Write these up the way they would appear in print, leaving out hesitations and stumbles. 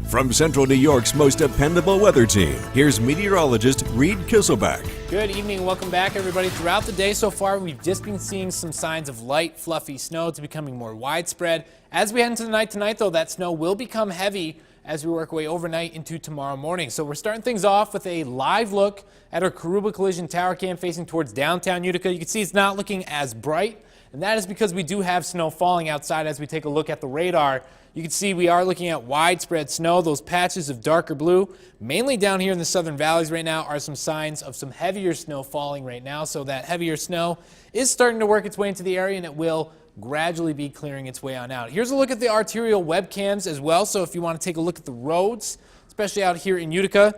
From Central New York's most dependable weather team, here's meteorologist Reed Kisselback. Good evening. Welcome back, everybody. Throughout the day so far, we've just been seeing some signs of light, fluffy snow. It's becoming more widespread. As we head into the night tonight, though, that snow will become heavy as we work our way overnight into tomorrow morning. So we're starting things off with a live look at our Karuba Collision Tower cam facing towards downtown Utica. You can see it's not looking as bright, and that is because we do have snow falling outside. As we take a look at the radar, you can see we are looking at widespread snow. Those patches of darker blue, mainly down here in the southern valleys right now, are some signs of some heavier snow falling right now. So that heavier snow is starting to work its way into the area, and it will gradually be clearing its way on out. Here's a look at the arterial webcams as well. So if you want to take a look at the roads, especially out here in Utica,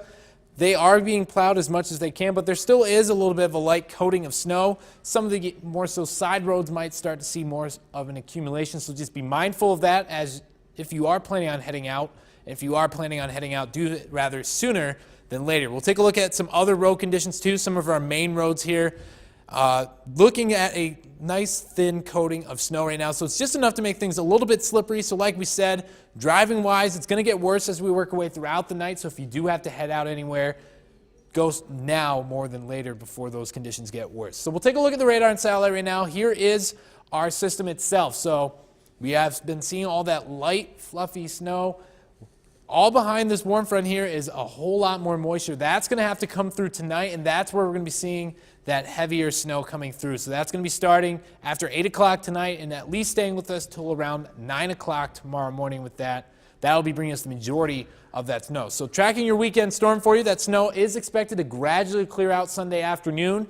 they are being plowed as much as they can, but there still is a little bit of a light coating of snow. Some of the more so side roads might start to see more of an accumulation, so just be mindful of that as if you are planning on heading out. If you are planning on heading out, do it rather sooner than later. We'll take a look at some other road conditions too, some of our main roads here. Looking at a nice thin coating of snow right now, so it's just enough to make things a little bit slippery. So like we said, driving wise, it's going to get worse as we work our way throughout the night. So if you do have to head out anywhere, go now more than later before those conditions get worse. So we'll take a look at the radar and satellite right now. Here is our system itself. So we have been seeing all that light, fluffy snow. All behind this warm front here is a whole lot more moisture. That's going to have to come through tonight, and that's where we're going to be seeing that heavier snow coming through. So that's going to be starting after 8 o'clock tonight and at least staying with us till around 9 o'clock tomorrow morning with that. That'll be bringing us the majority of that snow. So tracking your weekend storm for you, that snow is expected to gradually clear out Sunday afternoon.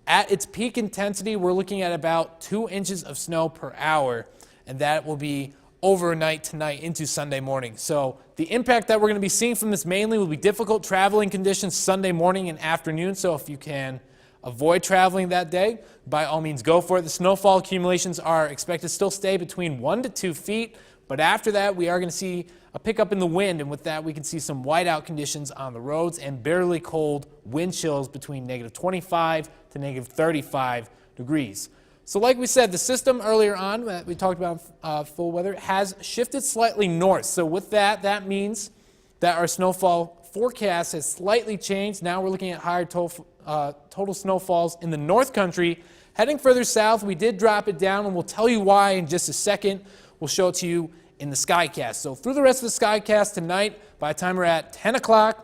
At its peak intensity, we're looking at about 2 inches of snow per hour, and that will be overnight tonight into Sunday morning. So the impact that we're going to be seeing from this mainly will be difficult traveling conditions Sunday morning and afternoon. So if you can avoid traveling that day, by all means go for it. The snowfall accumulations are expected to still stay between 1 to 2 feet, but after that we are going to see a pickup in the wind, and with that we can see some whiteout conditions on the roads and bitterly cold wind chills between negative 25 to negative 35 degrees. So like we said, the system earlier on that we talked about full weather has shifted slightly north. So with that, that means that our snowfall forecast has slightly changed. Now we're looking at higher total snowfalls in the North Country. Heading further south, we did drop it down, and we'll tell you why in just a second. We'll show it to you in the Skycast. So through the rest of the Skycast tonight, by the time we're at 10 o'clock,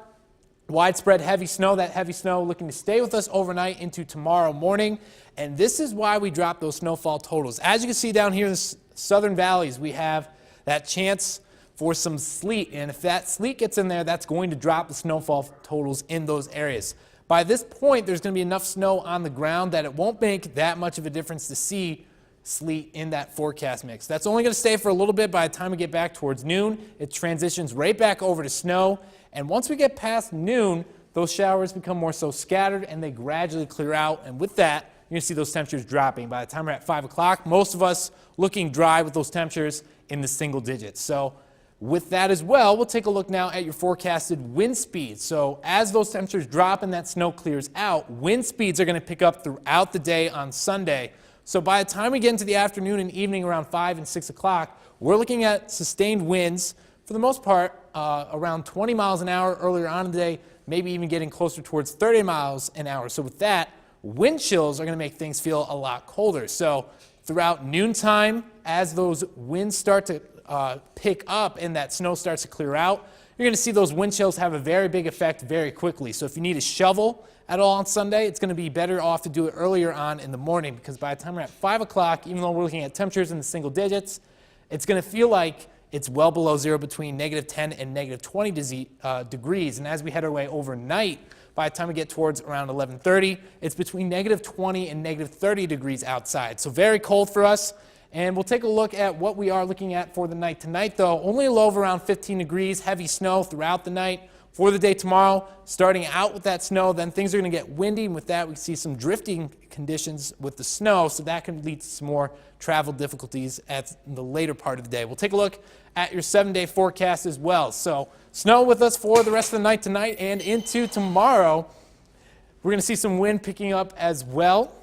widespread heavy snow. That heavy snow looking to stay with us overnight into tomorrow morning. And this is why we dropped those snowfall totals. As you can see down here in the southern valleys, we have that chance for some sleet. And if that sleet gets in there, that's going to drop the snowfall totals in those areas. By this point, there's going to be enough snow on the ground that it won't make that much of a difference to see sleet in that forecast mix. That's only going to stay for a little bit. By the time we get back towards noon, it transitions right back over to snow. And once we get past noon, those showers become more so scattered and they gradually clear out. And with that, you're going to see those temperatures dropping. By the time we're at 5 o'clock, most of us looking dry with those temperatures in the single digits. So with that as well, we'll take a look now at your forecasted wind speeds. So as those temperatures drop and that snow clears out, wind speeds are going to pick up throughout the day on Sunday. So by the time we get into the afternoon and evening around 5 and 6 o'clock, we're looking at sustained winds, for the most part, around 20 miles an hour earlier on in the day, maybe even getting closer towards 30 miles an hour. So with that, wind chills are going to make things feel a lot colder. So throughout noontime, as those winds start to pick up and that snow starts to clear out, you're going to see those wind chills have a very big effect very quickly. So if you need a shovel at all on Sunday, it's going to be better off to do it earlier on in the morning, because by the time we're at 5 o'clock, even though we're looking at temperatures in the single digits, it's going to feel like it's well below zero, between negative 10 and negative 20 degrees. And as we head our way overnight, by the time we get towards around 11:30, it's between negative 20 and negative 30 degrees outside. So very cold for us. And we'll take a look at what we are looking at for the night tonight, though. Only a low of around 15 degrees, heavy snow throughout the night. For the day tomorrow, starting out with that snow, then things are going to get windy. And with that, we see some drifting conditions with the snow, so that can lead to some more travel difficulties at the later part of the day. We'll take a look at your 7-day forecast as well. So snow with us for the rest of the night tonight and into tomorrow. We're going to see some wind picking up as well.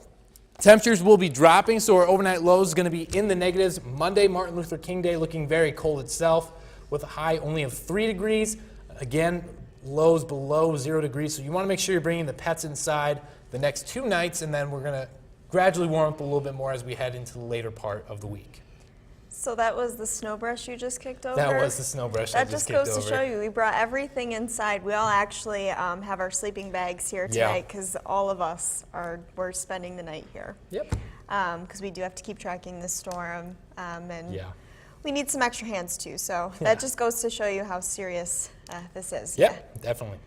Temperatures will be dropping, so our overnight lows is going to be in the negatives. Monday, Martin Luther King Day, looking very cold itself. with a high only of 3 degrees. Again, lows below 0 degrees, so you want to make sure you're bringing the pets inside the next 2 nights, and then we're going to gradually warm up a little bit more as we head into the later part of the week. So that was the snow brush you just kicked over? That was the snow brush I That just just kicked goes over. to show you, we brought everything inside. We all actually have our sleeping bags here Yeah. tonight because all of us we're spending the night here. Yep. Because we do have to keep tracking the storm, and Yeah. we need some extra hands too. So Yeah. that just goes to show you how serious this is. Yep, definitely.